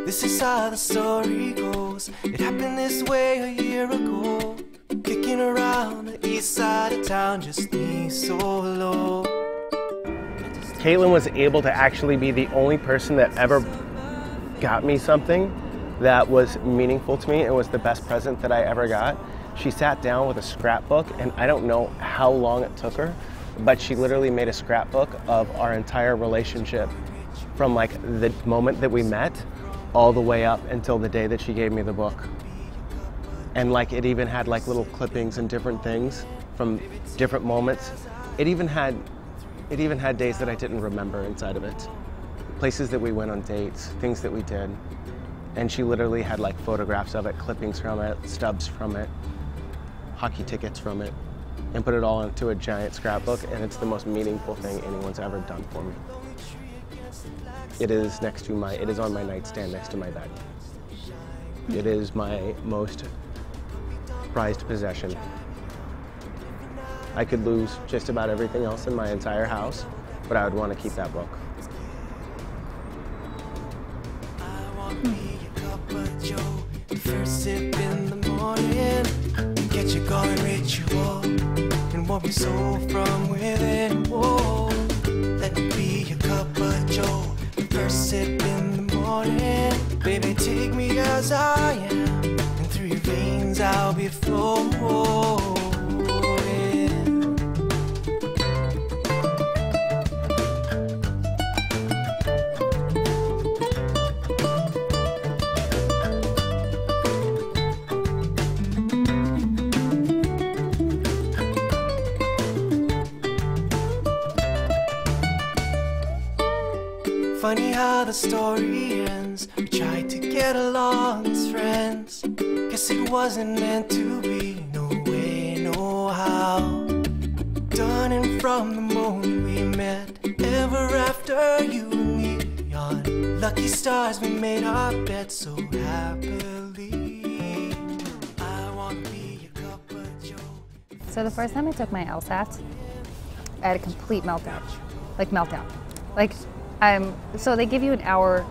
This is how the story goes. It happened this way a year ago. Kicking around the east side of town, just me solo. Caitlin was able to actually be the only person that ever got me something that was meaningful to me and was the best present that I ever got. She sat down with a scrapbook, and I don't know how long it took her, but she literally made a scrapbook of our entire relationship from like the moment that we met all the way up until the day that she gave me the book. And like it even had like little clippings and different things from different moments. It even had days that I didn't remember inside of it. Places that we went on dates, things that we did. And she literally had like photographs of it, clippings from it, stubs from it, hockey tickets from it, and put it all into a giant scrapbook, and it's the most meaningful thing anyone's ever done for me. It is it is on my nightstand next to my bed. It is my most prized possession. I could lose just about everything else in my entire house, but I would want to keep that book. First sip in the morning, get you going ritual, and warm your soul from within. Whoa, let me be your cup of joe. First sip in the morning, baby, take me as I am, and through your veins I'll be flowing. Funny how the story ends. We tried to get along as friends. Guess it wasn't meant to be. No way, no how. Done and from the moment we met, ever after you and me. On lucky stars we made our bet so happily. I want to be your cup of joe. So the first time I took my LSAT, I had a complete meltdown. Like meltdown. So they give you an hour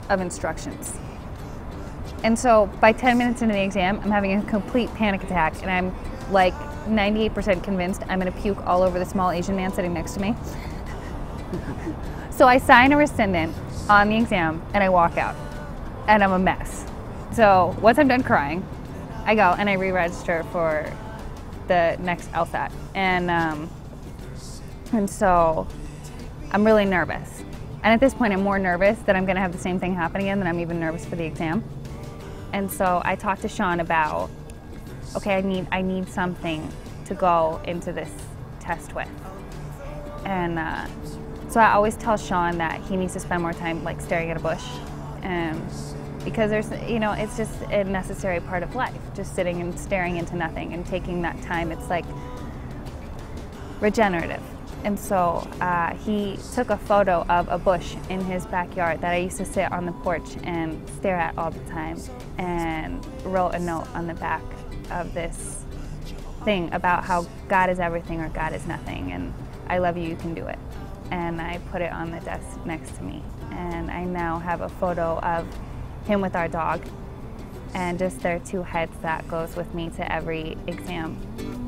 of instructions. And so by 10 minutes into the exam, I'm having a complete panic attack, and I'm like 98% convinced I'm gonna puke all over the small Asian man sitting next to me. So I sign a rescindent on the exam and I walk out, and I'm a mess. So once I'm done crying, I go and I re-register for the next LSAT. And so I'm really nervous. And at this point, I'm more nervous that I'm gonna have the same thing happen again, than I'm even nervous for the exam. And so I talked to Sean about, okay, I need something to go into this test with. And so I always tell Sean that he needs to spend more time like staring at a bush. Because there's, it's just a necessary part of life, just sitting and staring into nothing and taking that time. It's like regenerative. And so he took a photo of a bush in his backyard that I used to sit on the porch and stare at all the time, and wrote a note on the back of this thing about how God is everything or God is nothing, and I love you, you can do it. And I put it on the desk next to me. And I now have a photo of him with our dog, and just their two heads that goes with me to every exam.